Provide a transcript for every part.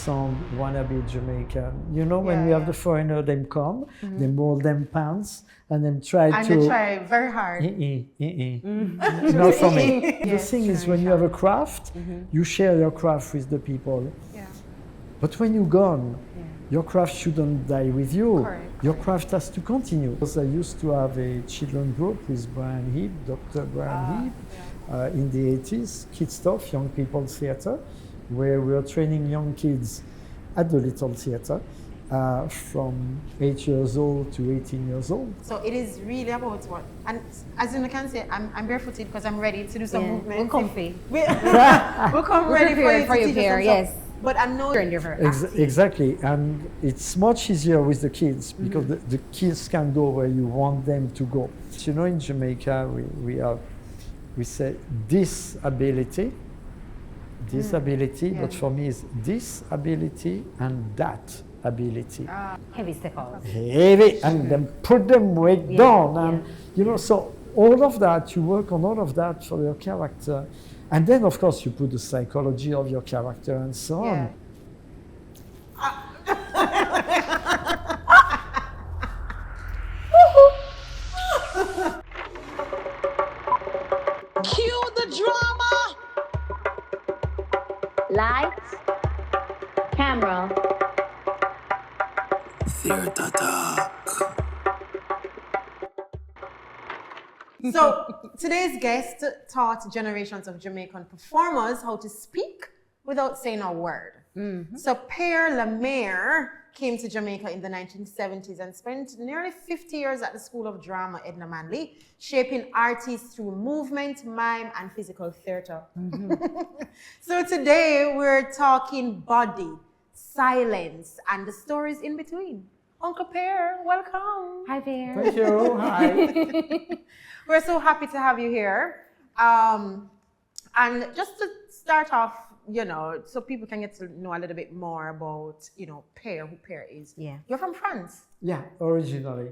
sound wannabe Jamaican. You know, when Yeah, we have yeah. the foreigner, them come, they mold them pants, and then try And to. they try very hard. Not for me. The Yes, thing is, when you have a craft, you share your craft with the people. Yeah. But when you're gone, your craft shouldn't die with you. Correct, Your craft has to continue. Because I used to have a children group with Brian Heap, Dr. Brian Heap, in the 80s, Kids Stuff, Young People Theatre, where we were training young kids at the Little Theatre from 8 years old to 18 years old. So it is really about what? And as you can say, I'm barefooted because I'm ready to do some movement. We're comfy. We'll come ready for you to teach us some yes. stuff. But I know Exactly, and it's much easier with the kids because the kids can go where you want them to go. You know, in Jamaica, we say disability, but for me it's disability and that ability. Heavy stickers. Heavy, and then put them way down, and you know, so all of that, you work on all of that for your character. And then, of course, you put the psychology of your character and so on. Cue the drama! Lights, camera. Theater talk. So today's guest taught generations of Jamaican performers how to speak without saying a word. So Pierre Lemaire came to Jamaica in the 1970s and spent nearly 50 years at the School of Drama, Edna Manley, shaping artists through movement, mime, and physical theater. So today we're talking body, silence, and the stories in between. Uncle Pierre, welcome. Hi there. Thank you. Hi. We're so happy to have you here. And just to start off, you know, so people can get to know a little bit more about, you know, Pierre, who Pierre is. Yeah. You're from France. Yeah, originally.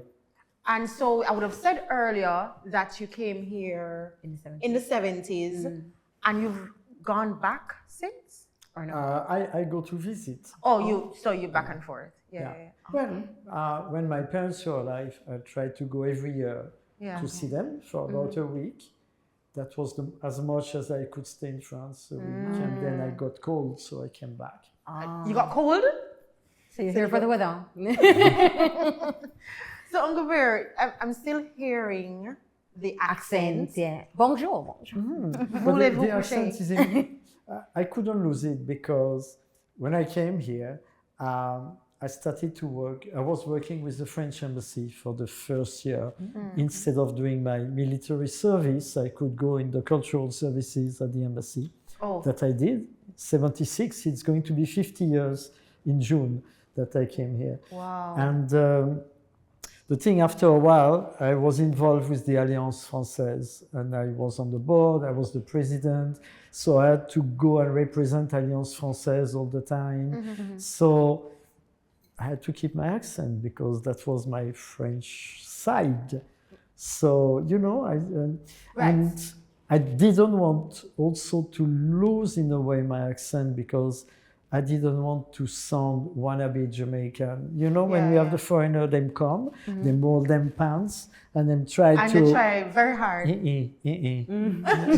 And so I would have said earlier that you came here In the 70s. in the 70s and you've gone back since? Or no? I go to visit. So you back and forth. Yeah. Well, when my parents were alive, I tried to go every year to see them for about a week. That was as much as I could stay in France a week, and then I got cold, so I came back. You got cold? So you're here for the weather. So Uncle Pierre, I'm still hearing the accent. Yeah. Bonjour. But the accent is I couldn't lose it because when I came here, I started to work. I was working with the French embassy for the first year. Instead of doing my military service, I could go in the cultural services at the embassy. That I did. 76, it's going to be 50 years in June that I came here. Wow. And the thing, after a while, I was involved with the Alliance Française, and I was on the board, I was the president, so I had to go and represent Alliance Française all the time. So I had to keep my accent because that was my French side. So, you know, and I didn't want also to lose in a way my accent because I didn't want to sound wannabe Jamaican. You know, when we have the foreigner, them come, they mold them pants, and then try and to. they try very hard.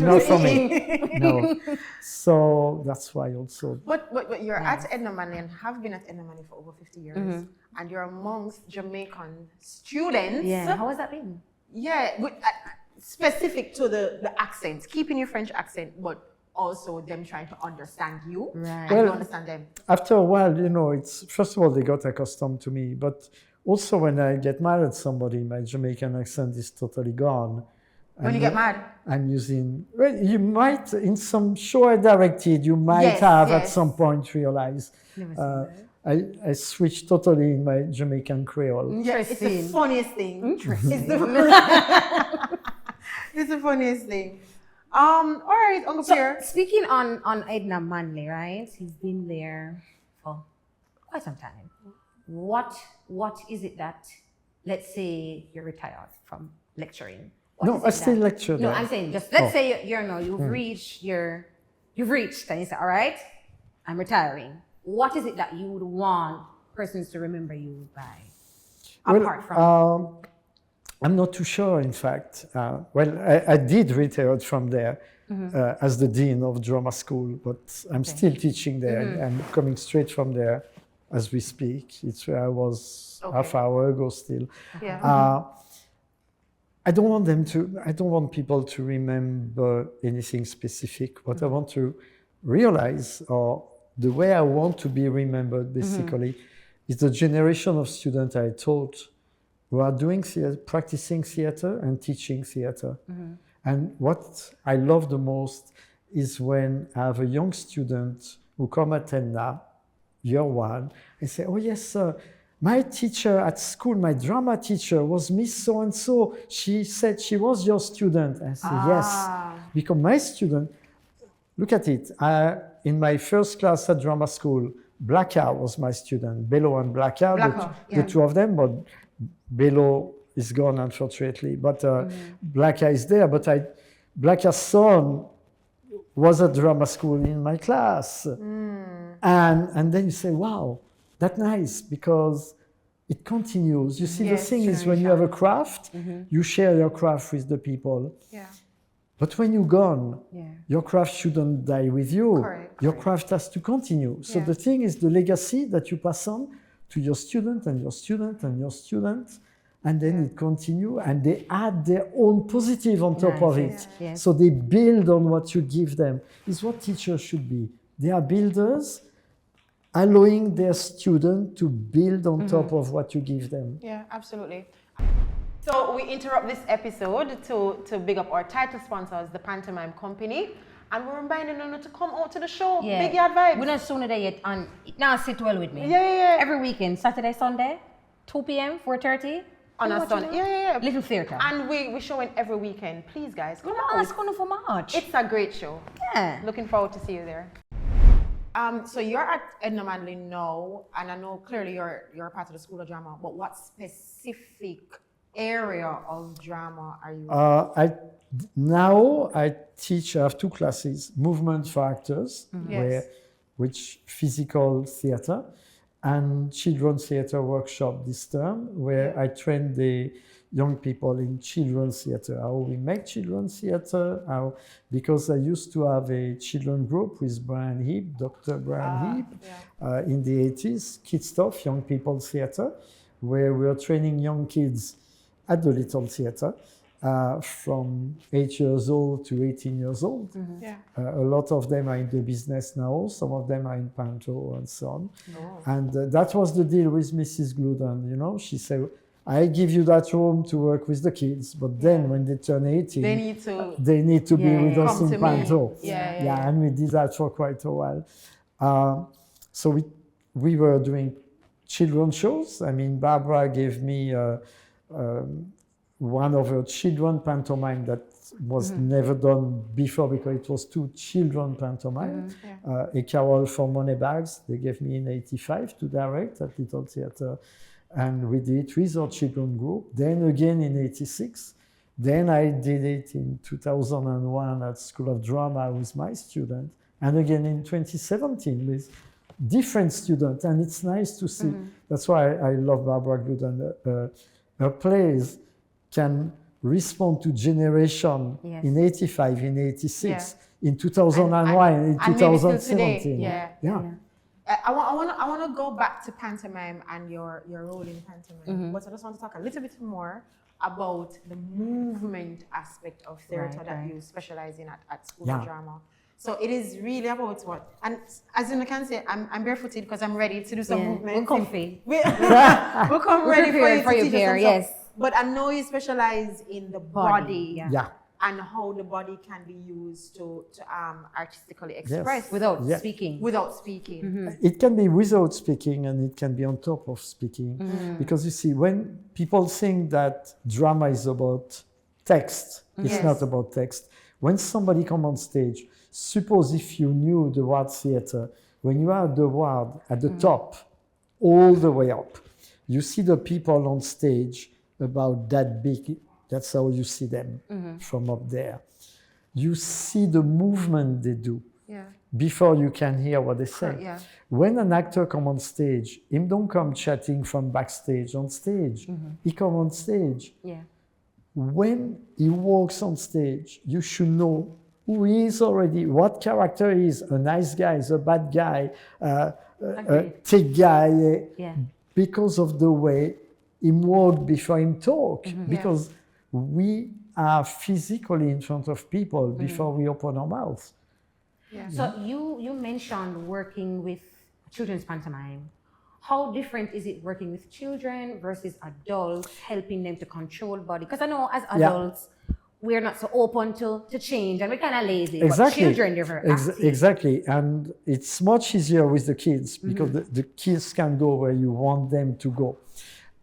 Not for me. No. So that's why also. But you're at Edna Manley and have been at Edna Manley for over 50 years, and you're amongst Jamaican students. Yeah. How has that been? Yeah, specific to the accent, keeping your French accent, but also them trying to understand you and you understand them. After a while, you know, it's first of all they got accustomed to me, but also when I get mad at somebody, my Jamaican accent is totally gone. When you get mad? I'm using, well, you might, in some show I directed, you might have at some point realized I switched totally in my Jamaican Creole. Yeah, it's the funniest thing. It's the funniest thing. All right, Uncle Pierre. Speaking on Edna Manley, right? He's been there for quite some time. What is it that, let's say you're retired from lecturing? I still lecture there. No, I'm saying just let's say you've reached and you say, all right, I'm retiring. what is it that you would want persons to remember you by? Well, Apart from I'm not too sure, in fact. I did retire from there as the dean of drama school, but I'm still teaching there. I'm coming straight from there as we speak. It's where I was half hour ago still. Yeah. I don't want people to remember anything specific. What I want to realize, or the way I want to be remembered, basically, is the generation of students I taught who are doing theater, practicing theater and teaching theater. And what I love the most is when I have a young student who come attend now, year one, and say, oh yes, sir, my teacher at school, my drama teacher was Miss So-and-so. She said she was your student. I said, yes, because my student, look at it. In my first class at drama school, Blacka was my student, Bello and Blacka, the two of them, but Bello is gone, unfortunately. But Blacka is there. But Blacka's son was at drama school in my class. And then you say, wow, that's nice, because it continues. You see, the thing is, when you have a craft, you share your craft with the people. Yeah. But when you're gone, your craft shouldn't die with you. Correct, your craft has to continue. So the thing is the legacy that you pass on to your student and your student and your student, and then it continues, and they add their own positive on top of it. Yes. So they build on what you give them. It's what teachers should be. They are builders, allowing their student to build on top of what you give them. Yeah, absolutely. So we interrupt this episode to big up our title sponsors, the Pantomime Company, and we're reminding them to come out to the show. Yeah. Big Yard Vibes. We're not sooner there yet, and it now sit well with me. Yeah. Every weekend, Saturday, Sunday, 2 p.m., 4:30. On a Sunday. Yeah. Little theatre. And we're showing every weekend. Please, guys, come out. That's going for March. It's a great show. Yeah. Looking forward to see you there. So you're at Edna Manley now, and I know clearly you're part of the School of Drama, but what specific area of drama are you in? Now I teach, I have two classes, movement for actors, which physical theater, and children's theater workshop this term, where I train the young people in children's theater, how we make children's theater, because I used to have a children group with Brian Heap, Dr. Brian Heap, in the 80s, Kid Stuff, Young People Theater, where we are training young kids at the Little Theater from 8 years old to 18 years old. A lot of them are in the business now, some of them are in Panto and so on. And that was the deal with Mrs. Gloudon, you know, she said, I give you that room to work with the kids, but then when they turn 18, they need to be with us in Panto. And we did that for quite a while. So we were doing children's shows. I mean, Barbara gave me one of her children pantomime that was never done before because it was two children pantomime. A Carol for Moneybags, they gave me in 85 to direct at Little Theatre. And we did it with our children group. Then again in 86. Then I did it in 2001 at School of Drama with my student. And again in 2017 with different students. And it's nice to see. That's why I love Barbara Gloudon. Her plays can respond to generation in 85, in 86, in 2001, in 2017. I want to go back to pantomime and your role in pantomime, but I just want to talk a little bit more about the movement aspect of theatre that you specialize in at School of Drama. So it is really about what, and as you can say, I'm barefooted because I'm ready to do some movement. We're comfy. We'll come ready for you to teach us some stuff. But I know you specialize in the body. And how the body can be used to artistically express without speaking. It can be without speaking, and it can be on top of speaking. Because you see, when people think that drama is about text, it's not about text. When somebody comes on stage, suppose if you knew the word theater, when you are at the word at the top, all the way up, you see the people on stage about that big. That's how you see them from up there. You see the movement they do. Yeah. before you can hear what they say. Yeah. When an actor come on stage, him don't come chatting from backstage on stage. He come on stage. Yeah. When he walks on stage, you should know who he is already, what character he is, a nice guy, is a bad guy, a thick guy, because of the way he walk before him talk. Because we are physically in front of people before we open our mouth. Yeah. So you mentioned working with children's pantomime. How different is it working with children versus adults, helping them to control body? Because I know as adults, we're not so open to change and we're kind of lazy. Exactly. But children, they're very active. Exactly. And it's much easier with the kids because the kids can go where you want them to go.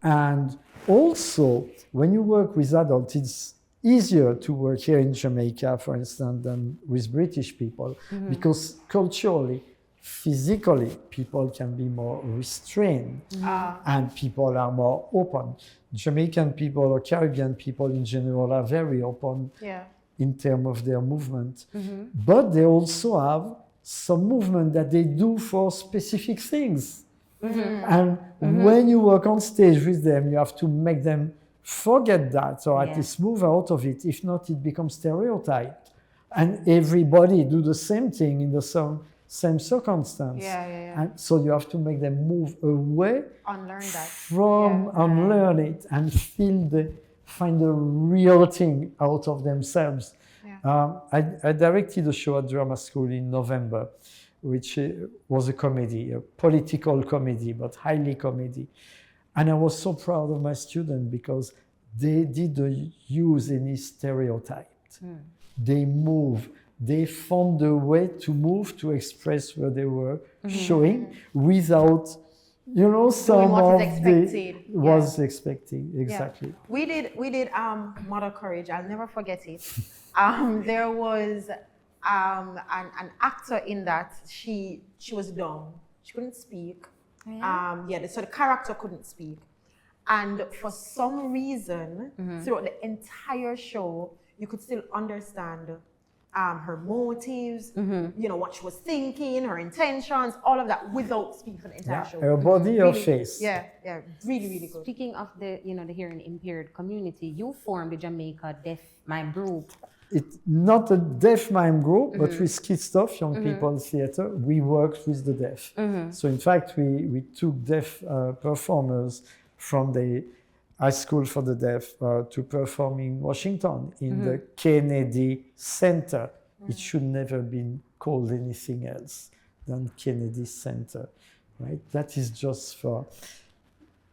And also, when you work with adults, it's easier to work here in Jamaica, for instance, than with British people because culturally, physically, people can be more restrained and people are more open. Jamaican people or Caribbean people in general are very open in terms of their movement. But they also have some movement that they do for specific things. And when you work on stage with them, you have to make them forget that or at least move out of it. If not, it becomes stereotyped. And everybody do the same thing in the same circumstance. And so you have to make them move away from unlearn it and find the real thing out of themselves. I directed a show at drama school in November, which was a comedy, a political comedy, but highly comedy. And I was so proud of my students because they didn't use any stereotype. They moved. They found a way to move, to express what they were showing without, some what of is expected. was expecting. Exactly. Yeah. We did Mother Courage. I'll never forget it. There was an actor in that. She was dumb. She couldn't speak. So the character couldn't speak. And for some reason, throughout the entire show, you could still understand her motives, what she was thinking, her intentions, all of that without speaking for the entire show. Her body, her face. Yeah, really, really good. Speaking of the hearing impaired community, you formed the Jamaica Deaf Mime Group. It's not a deaf mime group, but with Kid Stuff, Young People Theatre, we worked with the deaf. So in fact, we took deaf performers from the High School for the Deaf to perform in Washington, in the Kennedy Center. It should never been called anything else than Kennedy Center, right? That is just for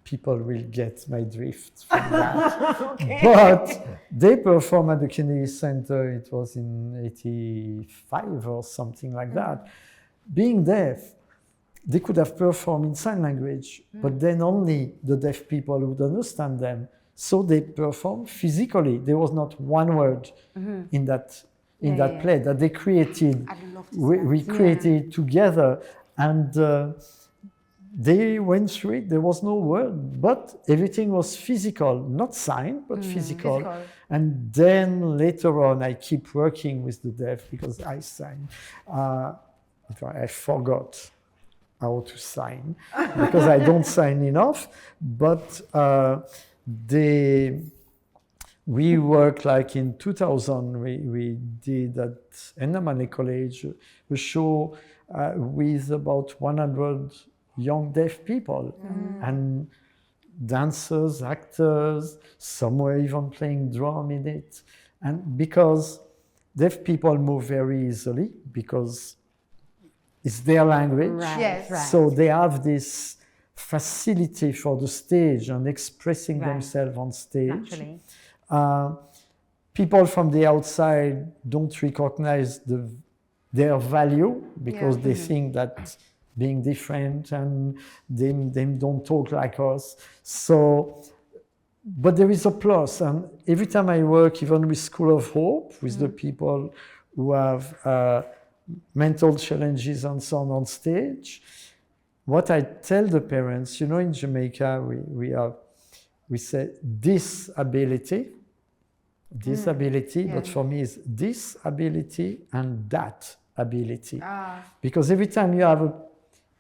people will get my drift from that. But they performed at the Kennedy Center, it was in 85 or something like that. Being deaf, they could have performed in sign language, but then only the deaf people would understand them. So they performed physically. There was not one word in that play that they created. We created it together, and they went through it. There was no word, but everything was physical, not sign, but physical. And then later on, I keep working with the deaf because I sign. I forgot how to sign because I don't sign enough. But we worked like in 2000. We did at Endamane College a show with about 100 young deaf people and dancers, actors. Some were even playing drum in it, and because deaf people move very easily because it's their language. Right. So they have this facility for the stage and expressing themselves on stage. People from the outside don't recognize their value because they think that being different and they don't talk like us. So, but there is a plus. And every time I work, even with School of Hope, with the people who have mental challenges and so on stage, what I tell the parents, in Jamaica, we say disability, but for me it's disability and that ability. Because every time you have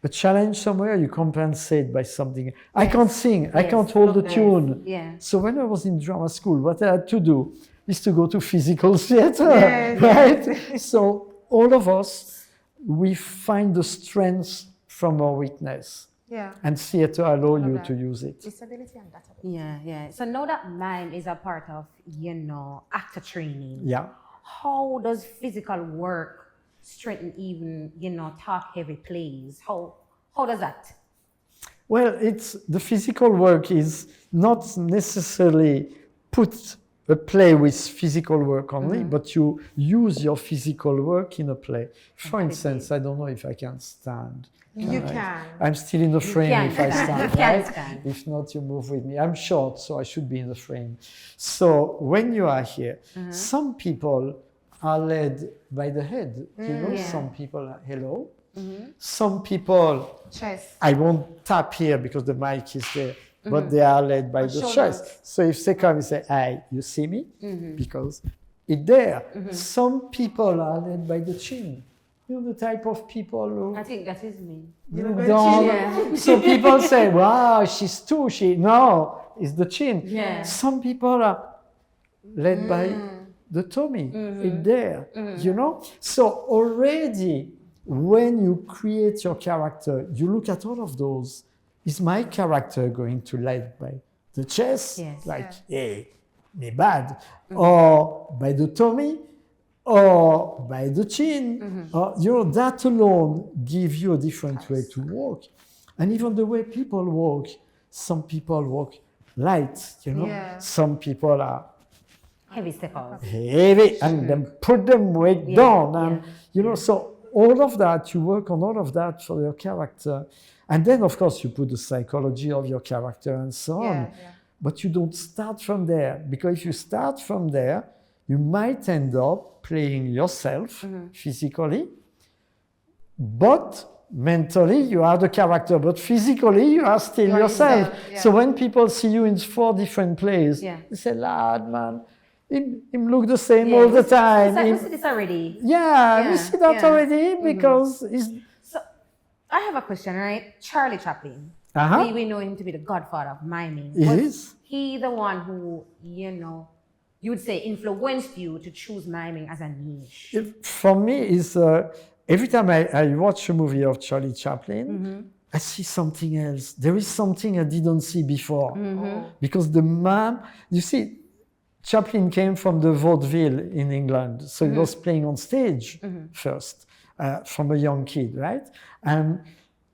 a challenge somewhere, you compensate by something. I can't sing, I can't hold the tune. Yeah. So when I was in drama school, what I had to do is to go to physical theater, Yes, right? So all of us, we find the strengths from our weakness. Yeah. And theater allow you that. to use it. Disability and data. Yeah. So now that mime is a part of, actor training, Yeah. how does physical work strengthen even, talk heavy plays? How does that? Well, the physical work is not necessarily put a play with physical work only, but you use your physical work in a play. For instance, I don't know if I can stand. You can. I'm still in the frame can if I stand. stand, You can right? stand. If not, you move with me. I'm short, so I should be in the frame. So when you are here, some people are led by the head. Some people are hello. Some people, Chest. I won't tap here because the mic is there, but they are led by the shoulders. chest. So if they come and say, "Hey, you see me?" Because it's there. Some people are led by the chin. You know the type of people who I think that is me. look down. So people say, "Wow, she's too." No, it's the chin. Yeah. Some people are led by the tummy. It's there. So already when you create your character, you look at all of those. Is my character going to lead by the chest, Yes. hey, me bad, or by the tummy, or by the chin? Or, that alone gives you a different way to walk. And even the way people walk, some people walk light, Yeah. Some people are Heavy steppers. heavy and then put them weight down. And, so all of that, you work on all of that for your character. And then, of course, you put the psychology of your character and so on. But you don't start from there. Because if you start from there, you might end up playing yourself physically. But mentally, you are the character. But physically, you are still yourself. So when people see you in 4 different plays, they say, lad, man, him look the same all the time. We see this already. We see that already because it's... So I have a question, right? Charlie Chaplin. We know him to be the godfather of miming. Was he the one who, you would say influenced you to choose miming as a niche? For me, is every time I watch a movie of Charlie Chaplin, I see something else. There is something I didn't see before. Because the mime, you see, Chaplin came from the vaudeville in England, so he was playing on stage first, from a young kid, right? And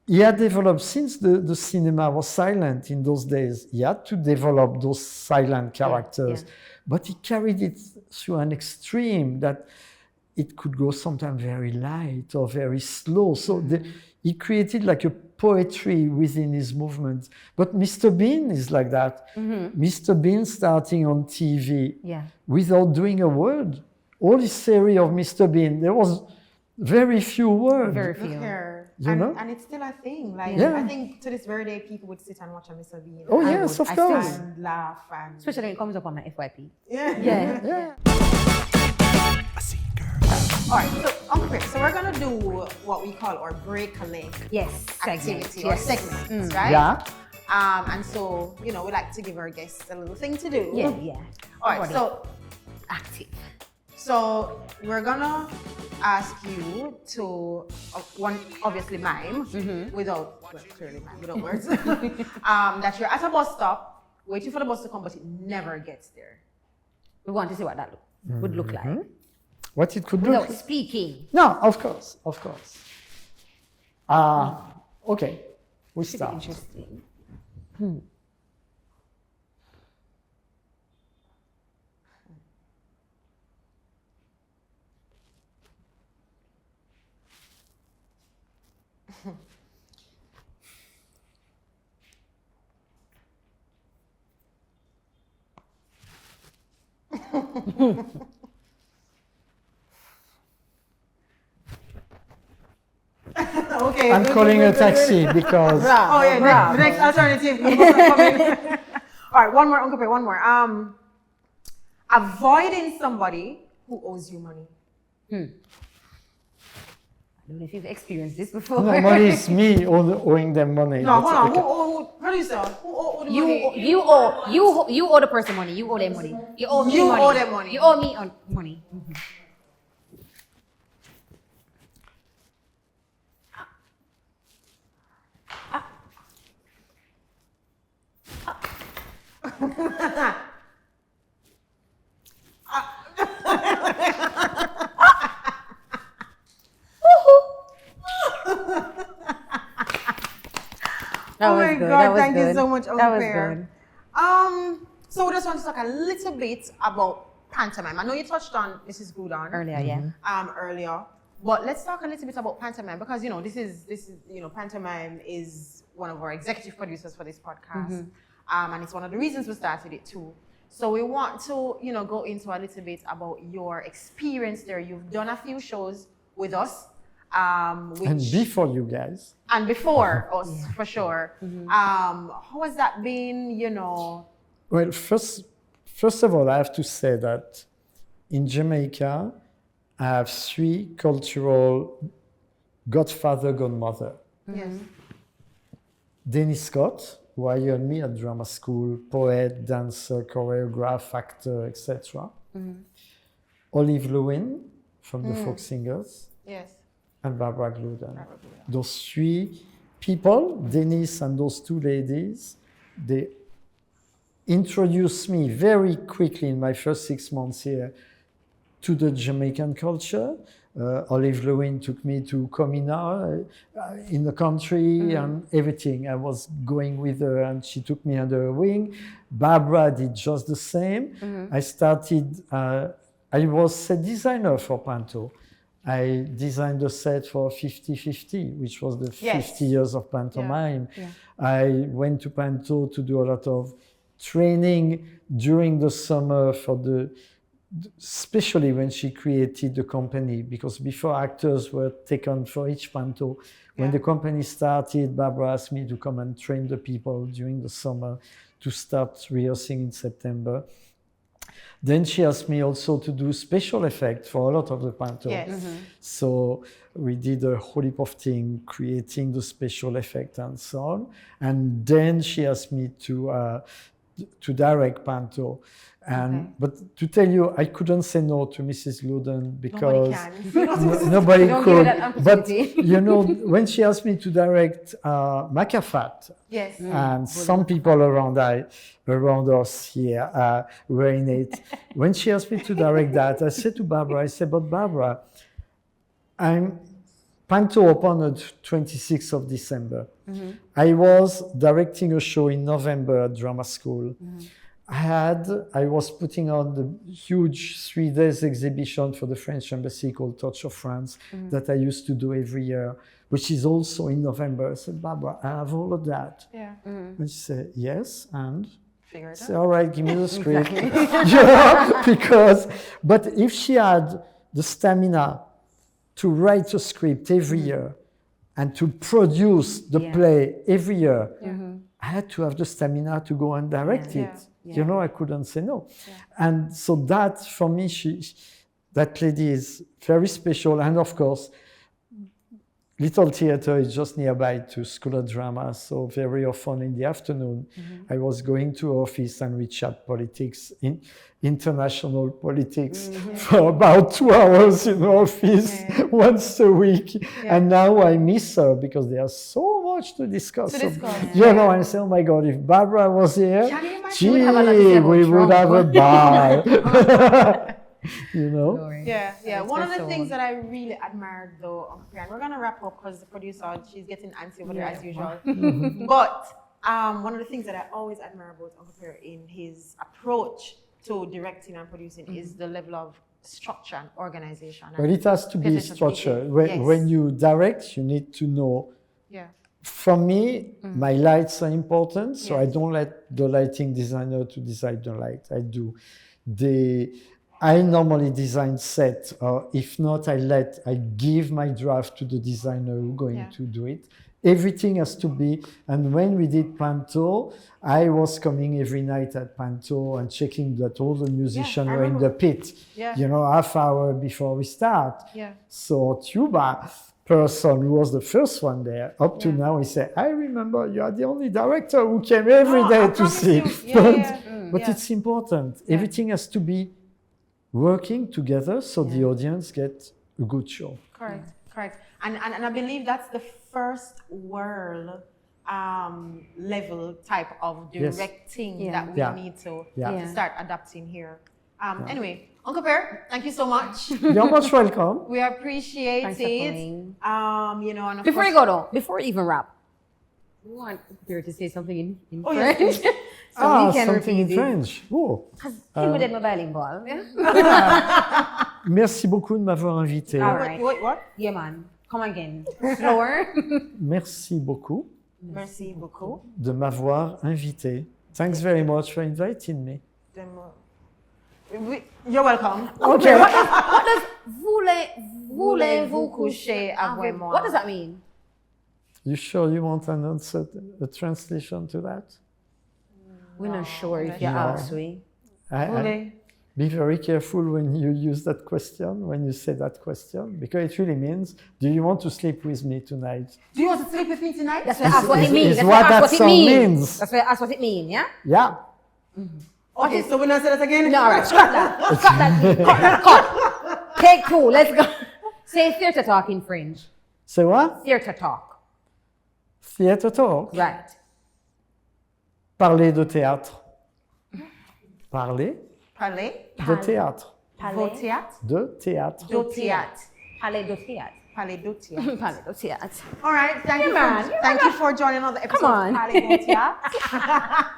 he had developed, since the cinema was silent in those days, he had to develop those silent characters, but he carried it to an extreme that it could go sometimes very light or very slow. So he created like a poetry within his movements. But Mr. Bean is like that. Mr. Bean starting on TV without doing a word. All his series of Mr. Bean, there was very few words. Very few. And it's still a thing. I think to this very day, people would sit and watch a Mr. Bean. Oh, yes, of course. And laugh. And Especially when it comes up on my FYP. Yeah. I see, girl. All right, so Uncle Chris, so we're going to do what we call our break a leg activity or segments, right? Yeah. And so, we like to give our guests a little thing to do. Yeah. All right, so Active. So we're gonna ask you to obviously mime without words. That you're at a bus stop waiting for the bus to come, but it never gets there. We want to see what that would look like. What it could Without look. speaking. No, of course. Okay, we Should be start. interesting. Okay. I'm calling a taxi because The next alternative. All right, one more, Uncle Pierre, one more. Avoiding somebody who owes you money. I don't know if you've experienced this before. No, money is me owing them money. No, That's hold on. okay. Producer, who owe the money? You owe the person money. You owe them money. You owe me You money. owe them money. You owe me money. Oh my God, thank you so much, That was Unfair. good. So we just want to talk a little bit about pantomime. I know you touched on Mrs. Gloudon Earlier, yeah. earlier, but let's talk a little bit about pantomime because this is pantomime is one of our executive producers for this podcast, and it's one of the reasons we started it too. So we want to go into a little bit about your experience there. You've done a few shows with us. And before you guys. And before us, for sure. How has that been, Well, first of all, I have to say that in Jamaica, I have 3 cultural godfather, godmother. Yes. Dennis Scott, who hired me at drama school, poet, dancer, choreographer, actor, etc. Olive Lewin from the Folk Singers. Yes. And Barbara Gloudon. Those 3 people, Dennis and those 2 ladies, they introduced me very quickly in my first 6 months here to the Jamaican culture. Olive Lewin took me to Comina in the country and everything. I was going with her and she took me under her wing. Barbara did just the same. I started, I was set designer for Panto. I designed the set for 50-50, which was the 50 years of pantomime. Yeah. I went to Panto to do a lot of training during the summer for especially when she created the company, because before actors were taken for each Panto. When the company started, Barbara asked me to come and train the people during the summer to start rehearsing in September. Then she asked me also to do special effects for a lot of the Panto. Yes. So we did a whole heap of things, creating the special effect and so on. And then she asked me to direct Panto. And but to tell you, I couldn't say no to Mrs. Gloudon because nobody Don't could. give her that But opportunity. when she asked me to direct Macafat, Yes. and some people around us here were in it. When she asked me to direct that, I said to Barbara, I said, but Barbara, Panto opened on the 26th of December. I was directing a show in November at drama school. I was putting on the huge 3 days exhibition for the French embassy called Touch of France that I used to do every year, which is also in November. I said, Barbara, I have all of that. Yeah. And she said, yes, and? Figure it I said, out. all right, give me the script. But if she had the stamina to write a script every year and to produce the play every year, I had to have the stamina to go and direct it. I couldn't say no. And so that, for me, that lady is very special. And of course, Little Theatre is just nearby to School of Drama. So very often in the afternoon, I was going to her office and we chat politics, international politics, for about 2 hours in her office once a week. And now I miss her because there's so much to discuss. And I say, oh my God, if Barbara was here, we would have a bar. Yeah. One of the things that I really admired though, Uncle Pierre, and we're gonna wrap up because the producer, she's getting antsy over there as usual. But one of the things that I always admire about Uncle Pierre in his approach to directing and producing is the level of structure and organization. Well, it has to be structured. When you direct, you need to know. For me, my lights are important, so I don't let the lighting designer to decide the light. I do. I normally design set, or if not, I give my draft to the designer who's going to do it. Everything has to be, and when we did Panto, I was coming every night at Panto and checking that all the musicians were in the pit, half hour before we start. So tuba, person who was the first one there, up to now, he said, I remember you are the only director who came every day to see. But it's important. Everything has to be working together so the audience gets a good show. Correct, correct. And I believe that's the first world level type of directing that we need to start adapting here. Anyway, Uncle Pierre, thank you so much. You're most welcome. We appreciate Thanks for it. coming. You know, and of Before course, you go though, before we even wrap, we want Pierre to say something in French. yes, So we can something in repeat it. French. Oh. Because he would have bilingual. Merci beaucoup de m'avoir invité. All right. what? Yeah, man. Come again. Slower. Merci beaucoup Merci beaucoup. de m'avoir invité. Thanks very much for inviting me. You're welcome. Okay. What does Voulez-vous coucher avec moi? What does that mean? You sure you want an answer, a translation to that? We're not sure if you No. ask we. Be very careful when you use that question, when you say that question, because it really means, do you want to sleep with me tonight? Do you want to sleep with me tonight? That's what it means. Is That's what what that it song means. means. That's what it means, yeah? Yeah. Okay, so we're not say that again? No, all right. Scrap that. Scrap that. Cut. Take two. Let's go. Say theatre talk in French. Say what? Theatre talk. Theatre talk. Right. Parler de théâtre. Parler Parler. de théâtre. Vos théâtre. De théâtre. Do théâtre. Parler de théâtre. Parler do théâtre. Parler de théâtre. All right, thank man. you for joining another episode Come on. of Parler do théâtre.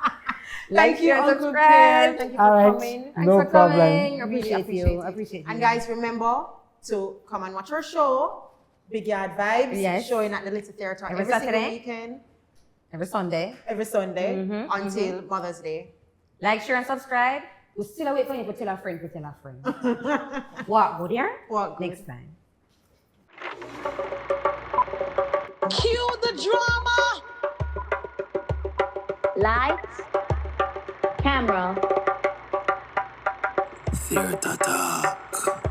Thank you, share, Uncle subscribe. Pierre. Thank you for All right. coming. Thanks No for problem. coming. Really Appreciate you. it. Appreciate you. And guys, remember to come and watch our show, Big Yard Vibes, Yes. showing at the Little Theatre Every every single Saturday. weekend, Every Sunday. every Sunday until Mother's Day. Like, share, and subscribe. We're still waiting for you to tell a friend to tell a friend. What? Go there? What? Next time. Cue the drama. Lights, camera, Theater talk.